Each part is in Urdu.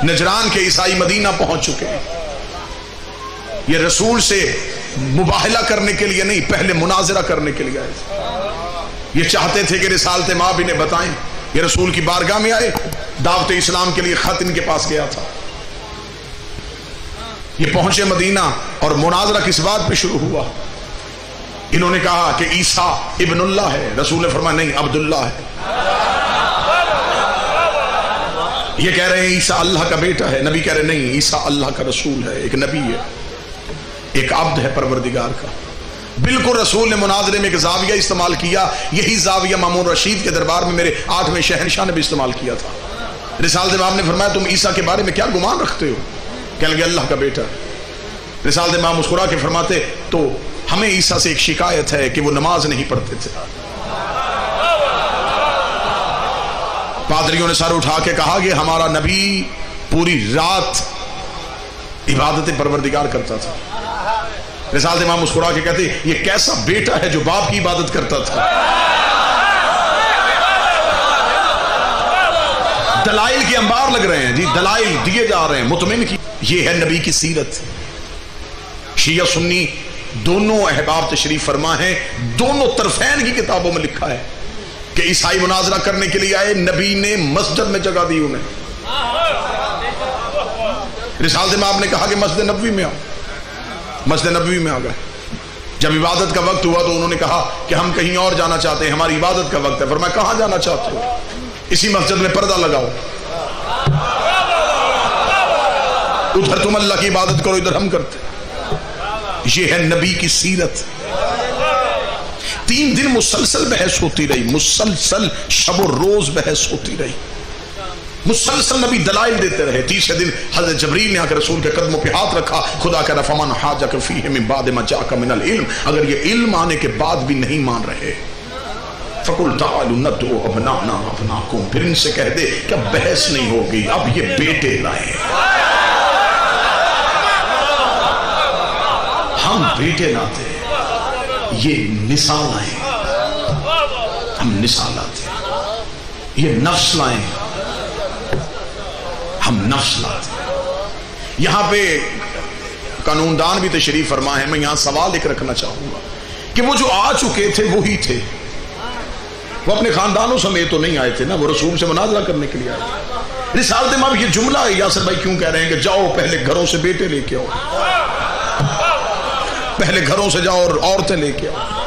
نجران کے عیسائی مدینہ پہنچ چکے ہیں. یہ رسول سے مباہلہ کرنے کے لیے نہیں، پہلے مناظرہ کرنے کے لیے آئے. یہ چاہتے تھے کہ رسالت مآب انہیں بتائیں. یہ رسول کی بارگاہ میں آئے، دعوت اسلام کے لیے خط ان کے پاس گیا تھا. یہ پہنچے مدینہ اور مناظرہ کس بات پہ شروع ہوا؟ انہوں نے کہا کہ عیسیٰ ابن اللہ ہے. رسول نے فرمایا نہیں، عبداللہ ہے. یہ کہہ رہے ہیں عیسیٰ اللہ کا بیٹا ہے. نبی کہہ رہے نہیں، عیسیٰ اللہ کا رسول ہے، ایک نبی ہے، ایک عبد ہے پروردگار کا. بالکل رسول نے مناظرے میں ایک زاویہ استعمال کیا. یہی زاویہ مامون رشید کے دربار میں میرے 8ویں شہنشاہ نے بھی استعمال کیا تھا. رسالت مآب نے فرمایا تم عیسیٰ کے بارے میں کیا گمان رکھتے ہو؟ کہنے لگے اللہ کا بیٹا. رسالت مآب مسکرا کے فرماتے تو ہمیں عیسیٰ سے ایک شکایت ہے کہ وہ نماز نہیں پڑھتے تھے. پادریوں نے سر اٹھا کے کہا کہ ہمارا نبی پوری رات عبادت پروردگار کرتا تھا. رسالت امام مسکرا کے کہتے یہ کیسا بیٹا ہے جو باپ کی عبادت کرتا تھا. دلائل کے انبار لگ رہے ہیں جی، دلائل دیے جا رہے ہیں مطمئن کی. یہ ہے نبی کی سیرت. شیعہ سنی دونوں احباب تشریف فرما ہیں. دونوں طرفین کی کتابوں میں لکھا ہے کہ عیسائی مناظرہ کرنے کے لیے آئے، نبی نے مسجد میں جگہ دی انہیں. رسالت امام نے کہا کہ مسجد نبوی میں آؤ. مسجد نبوی میں آ گئے. جب عبادت کا وقت ہوا تو انہوں نے کہا کہ ہم کہیں اور جانا چاہتے ہیں، ہماری عبادت کا وقت ہے. فرمایا کہاں جانا چاہتے ہو؟ اسی مسجد میں پردہ لگاؤ، ادھر تم اللہ کی عبادت کرو، ادھر ہم کرتے. یہ ہے نبی کی سیرت. 3 دن مسلسل بحث ہوتی رہی، مسلسل شب و روز بحث ہوتی رہی، مسلسل نبی دلائل دیتے رہے. 30 دن حضرت جبریل نے آ کر رسول کے قدموں پہ ہاتھ رکھا. خدا کہہ رہا فمن حاجک فیہ من بعد ما جاءک من العلم، اگر یہ علم آنے کے بعد بھی نہیں مان رہے فقل تعالوا ندعو ابناءنا وابناءکم، پھر ان سے کہہ دے کہ اب بحث نہیں ہوگی، اب یہ بیٹے لائیں، ہم بیٹے لاتے ہیں، یہ نساء لائیں، ہم نساء لاتے ہیں، یہ نفس لائیں، ہم نفس لاتے ہیں. یہاں پہ قانون دان بھی تشریف فرما ہے. میں یہاں سوال ایک رکھنا چاہوں گا کہ وہ جو آ چکے تھے وہی تھے، وہ اپنے خاندانوں سمیت تو نہیں آئے تھے نا، وہ رسول سے مناظرہ کرنے کے لیے آئے تھے. رسالت امام یہ جملہ یاسر بھائی کیوں کہہ رہے ہیں کہ جاؤ پہلے گھروں سے بیٹے لے کے آؤ، پہلے گھروں سے جاؤ اور عورتیں لے کے آؤ؟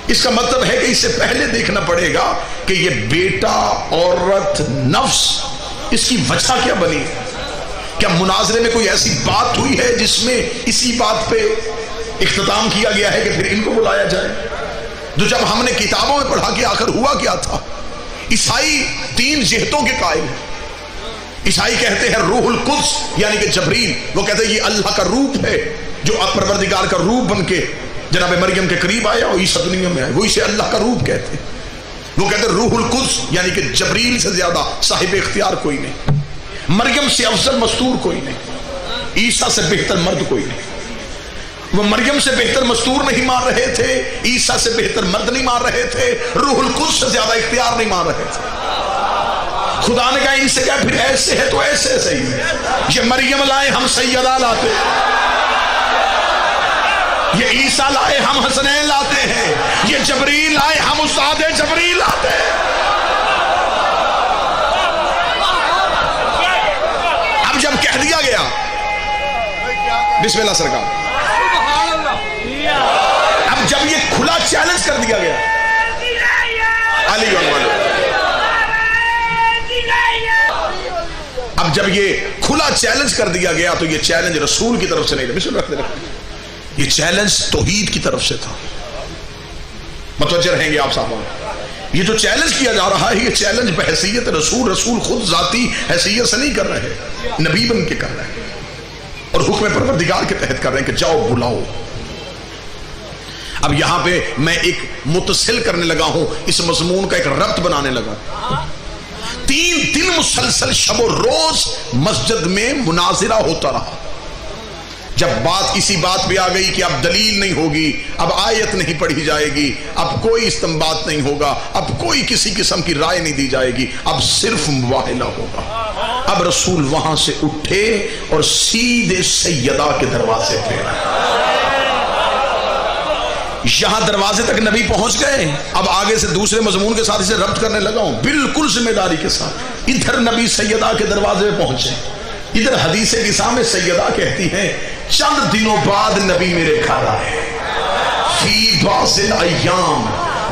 اس کا مطلب ہے کہ اس سے پہلے دیکھنا پڑے گا کہ یہ بیٹا، عورت، نفس، اس کی وجہ کیا بنی. کیا مناظرے میں کوئی ایسی بات ہوئی ہے جس میں اسی بات پہ اختتام کیا گیا ہے کہ پھر ان کو بلایا جائے؟ جو جب ہم نے کتابوں میں پڑھا کہ آخر ہوا کیا تھا. عیسائی 3 جہتوں کے قائل ہیں. عیسائی کہتے ہیں روح القدس یعنی کہ جبریل، وہ کہتے ہیں یہ اللہ کا روپ ہے جو پروردگار کا روپ بن کے جناب مریم کے قریب آیا اور عیسیٰ دنیا میں آیا، وہ اسے اللہ کا روپ کہتے ہیں. وہ کہتے ہیں روح القدس یعنی کہ جبریل سے زیادہ صاحب اختیار کوئی نہیں، مریم سے افضل مستور کوئی نہیں، عیسیٰ سے بہتر مرد کوئی نہیں. وہ مریم سے بہتر مستور نہیں مان رہے تھے، عیسیٰ سے بہتر مرد نہیں مان رہے تھے، روح القدس سے زیادہ اختیار نہیں مان رہے تھے. خدا نے کہا ان سے کہا پھر ایسے ہے تو ایسے صحیح ہے. یہ مریم لائے ہم سیدہ لاتے، یہ عیسیٰ لائے ہم حسنین لاتے ہیں، یہ جبریل لائے ہم استاد جبریل لاتے ہیں. اب جب کہہ دیا گیا بسم اللہ سرکار، اب جب یہ کھلا چیلنج کر دیا گیا علی اب جب یہ کھلا چیلنج کر دیا گیا تو یہ چیلنج رسول کی طرف سے نہیں، بسم اللہ، یہ چیلنج توحید کی طرف سے تھا. متوجہ رہیں گے آپ صاحبان. یہ جو چیلنج کیا جا رہا ہے یہ چیلنج بحیثیت رسول خود ذاتی حیثیت سے نہیں کر رہے، نبی بن کے کر رہے ہیں اور حکم پروردگار کے تحت کر رہے ہیں کہ جاؤ بلاؤ. اب یہاں پہ میں ایک متصل کرنے لگا ہوں، اس مضمون کا ایک ربط بنانے لگا. 3 دن مسلسل شب و روز مسجد میں مناظرہ ہوتا رہا. جب بات اسی بات پہ آ گئی کہ اب دلیل نہیں ہوگی، اب آیت نہیں پڑھی جائے گی، اب کوئی استنباط نہیں ہوگا، اب کوئی کسی قسم کی رائے نہیں دی جائے گی، اب صرف مباہلہ ہوگا، اب رسول وہاں سے اٹھے اور سیدھے سیدہ کے دروازے پہ، یہاں دروازے تک نبی پہنچ گئے، اب آگے سے دوسرے مضمون کے ساتھ اسے ربط کرنے لگا ہوں بالکل ذمہ داری کے ساتھ۔ ادھر نبی سیدہ کے دروازے پہ پہنچے، ادھر حدیث کسا میں سیدہ کہتی ہیں چند دنوں بعد نبی میرے گھر آئے، فی بعض الایام،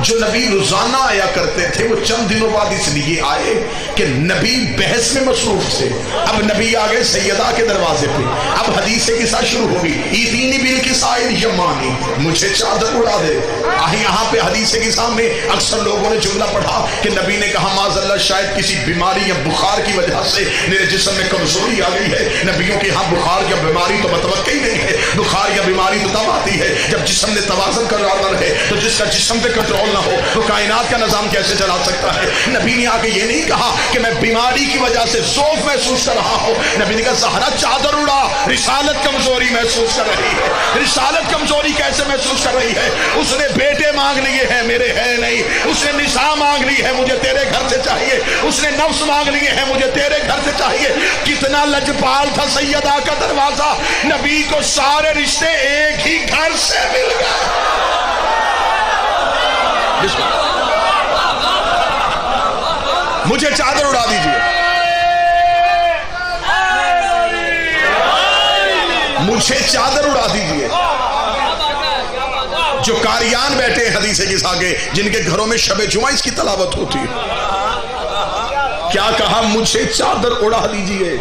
جو نبی روزانہ آیا کرتے تھے وہ چند دنوں بعد اس لیے آئے کہ نبی بحث میں مصروف تھے، اب نبی آگئے سیدہ کے دروازے پہ، اب حدیث قصہ شروع ہوگی، ایذینی بالکساء الیمانی، مجھے چادر اڑا دے۔ یہاں پہ حدیث قصہ میں اکثر لوگوں نے جملہ پڑھا کہ نبی نے کہا معاذ اللہ شاید کسی بیماری یا بخار کی وجہ سے میرے جسم میں کمزوری آ گئی ہے۔ نبیوں کے ہاں بخار یا بیماری تو متوقع ہی نہیں ہے، بخار یا بیماری تو تب آتی ہے جب جسم نے توازن قرار نہ رہے، تو جس کا جسم پہ کنٹرول نہ ہو تو کائنات کا نظام کیسے چلا سکتا ہے؟ نبی نے آگے یہ نہیں کہا کہ میں بیماری کی وجہ سے ضعف محسوس کر رہا ہوں، نبی نے کہا زہرا چادر اڑا، رسالت کمزوری محسوس کر رہی ہے۔ رسالت کمزوری کیسے محسوس کر رہی ہے؟ اس نے بیٹے مانگ لیے ہیں، میرے ہے نہیں، اس نے نساء مانگ لی ہے، مجھے تیرے گھر سے چاہیے، اس نے نفس مانگ لیے ہیں، مجھے تیرے گھر سے چاہیے۔ کتنا لجپال تھا سیدہ کا دروازہ، نبی کو سارے رشتے ایک ہی گھر سے مل گئے۔ مجھے چادر اڑا دیجئے، مجھے چادر اڑا دیجئے۔ جو قاریان بیٹھے ہیں حدیث قصہ کے، جن کے گھروں میں شب جمعہ اس کی تلاوت ہوتی ہے، کیا کہا؟ مجھے چادر اڑا دیجئے۔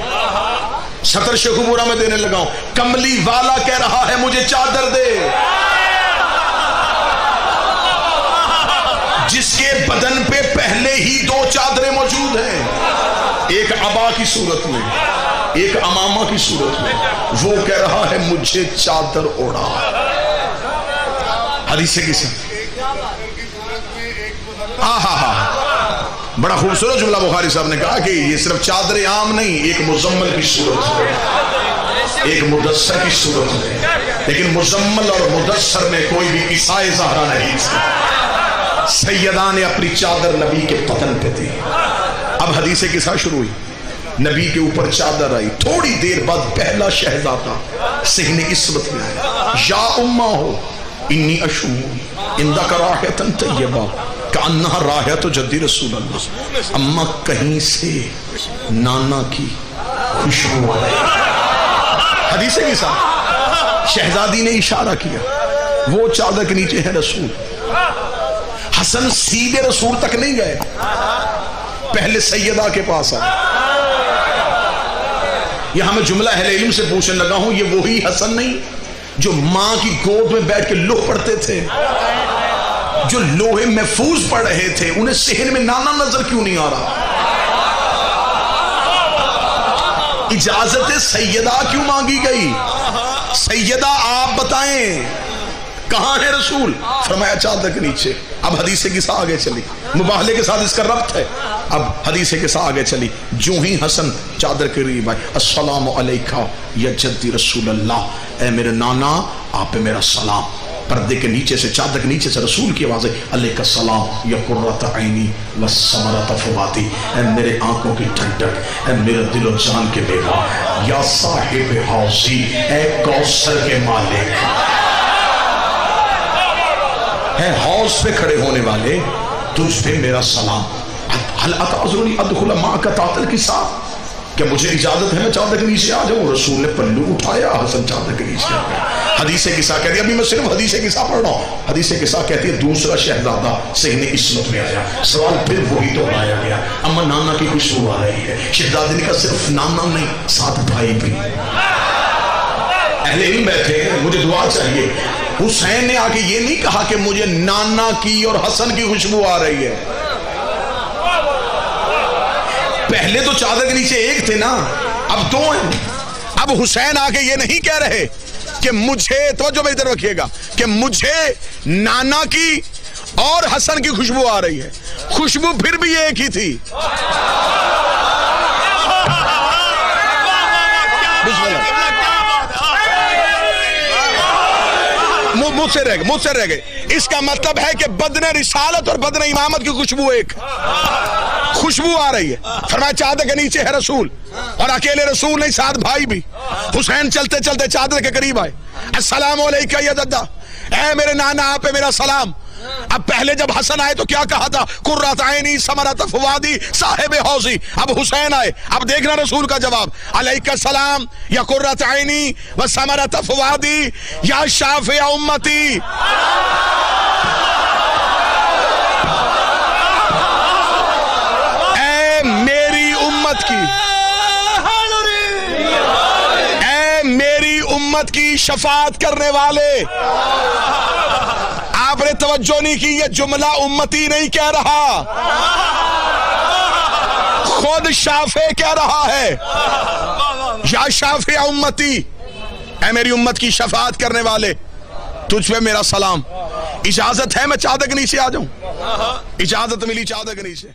شطر شیخ پورا میں دینے لگا ہوں، کملی والا کہہ رہا ہے مجھے چادر دے، جس کے بدن پہ پہلے ہی دو چادریں موجود ہیں، ایک عبا کی صورت میں، ایک امامہ کی صورت میں، وہ کہہ رہا ہے مجھے چادر اوڑا۔ حدیث کسی بڑا خوبصورت جملہ بخاری صاحب نے کہا کہ یہ صرف چادر عام نہیں، ایک مزمل کی صورت میں، ایک مدثر کی صورت میں، لیکن مزمل اور مدثر میں کوئی بھی قصہ زہرا نہیں تھا۔ سیدہ نے اپنی چادر نبی کے بدن پہ دی، اب حدیث قصہ شروع ہوئی، نبی کے اوپر چادر آئی، تھوڑی دیر بعد پہلا شہزادہ صحن عصمت میں آیا، یا امہ ہو انی اشم اندک راحۃ طیبہ کانہا راحۃ جد رسول اللہ، اماں کہیں سے نانا کی خوشبو آئی۔ حدیث قصہ، شہزادی نے اشارہ کیا، وہ چادر کے نیچے ہے رسول۔ حسن سیدھے رسول تک نہیں گئے، پہلے سیدہ کے پاس آئے۔ یہاں میں جملہ اہل علم سے پوچھنے لگا ہوں، یہ وہی حسن نہیں جو ماں کی گود میں بیٹھ کے لوح پڑھتے تھے، جو لوح محفوظ پڑھ رہے تھے، انہیں صحن میں نانا نظر کیوں نہیں آ رہا؟ اجازت سیدہ کیوں مانگی گئی؟ سیدہ آپ بتائیں کہاں ہے رسول؟ فرمایا چادر کے نیچے۔ اب حدیث قصہ آگے چلی، مباہلے کے ساتھ اس کا ربط ہے۔ اب حدیث قصہ آگے چلی، جو ہی حسن چادر کے قریب آئے، السلام علیکہ یا جدی رسول اللہ، اے میرے نانا آپ پہ میرا سلام۔ پردے کے نیچے سے، چادر کے نیچے سے رسول کی آواز ہے، علیکہ السلام یا قرۃ عینی وثمرۃ فؤادی، اے میرے آنکھوں کی ٹھنڈک، اے میرے دل و جان کے بیوا، یا صاحب حوضی، اے کوثر کے مالک، ہے حوض پہ کھڑے ہونے والے، تجھ پہ میرا سلام۔ حل اتعذرنی ادخل معک تحت الکساء، کہ مجھے اجازت ہے میں چادر کے نیچے آ جاؤں؟ رسول نے پلو اٹھایا، حسن چادر کے نیچے آ گیا۔ حدیث قصہ کہتی ہے، ابھی میں صرف حدیث قصہ پڑھ رہا ہوں، حدیث قصہ کہتی ہے دوسرا شہزادہ صحن عصمت میں آیا، سوال پھر وہی تو بنایا گیا، اما نانا کی خوشبو آ رہی ہے۔ شہزادی نے کہا صرف نانا نہیں، ساتھ بھائی بھی۔ اہل علم بیٹھے ہیں، مجھے دعا چاہیے۔ حسین نے آ کے یہ نہیں کہا کہ مجھے نانا کی اور حسن کی خوشبو آ رہی ہے، پہلے تو چادر کے نیچے ایک تھے نا، اب دو ہیں۔ اب حسین آ کے یہ نہیں کہہ رہے کہ مجھے، توجہ میری طرف رکھیے گا، کہ مجھے نانا کی اور حسن کی خوشبو آ رہی ہے، خوشبو پھر بھی ایک ہی تھی۔ مجھ سے رہ گئے. اس کا مطلب ہے کہ بدن رسالت اور بدن امامت کی خوشبو ایک خوشبو آ رہی ہے. فرمایا چادر کے نیچے ہے رسول, اور اکیلے رسول نہیں, ساتھ بھائی بھی. حسین چلتے چلتے چادر کے قریب آئے. السلام علیکم یا دادا, اے میرے نانا آپ پہ میرا سلام. اب پہلے جب حسن آئے تو کیا کہا تھا؟ قرۃ عینی ثمرۃ فؤادی صاحب حوضی. اب حسین آئے, اب دیکھنا رسول کا جواب. علیک السلام یا قرۃ عینی و ثمرۃ فؤادی یا شافع امتی. اے میری امت کی, اے میری امت کی شفاعت کرنے والے. آپ نے توجہ نہیں کی, یہ جملہ امتی نہیں کہہ رہا, خود شافع کہہ رہا ہے. یا شافع امتی, اے میری امت کی شفاعت کرنے والے, تجھ پہ میرا سلام. اجازت ہے میں چادر کے نیچے آ جاؤں؟ اجازت ملی چادر کے نیچے.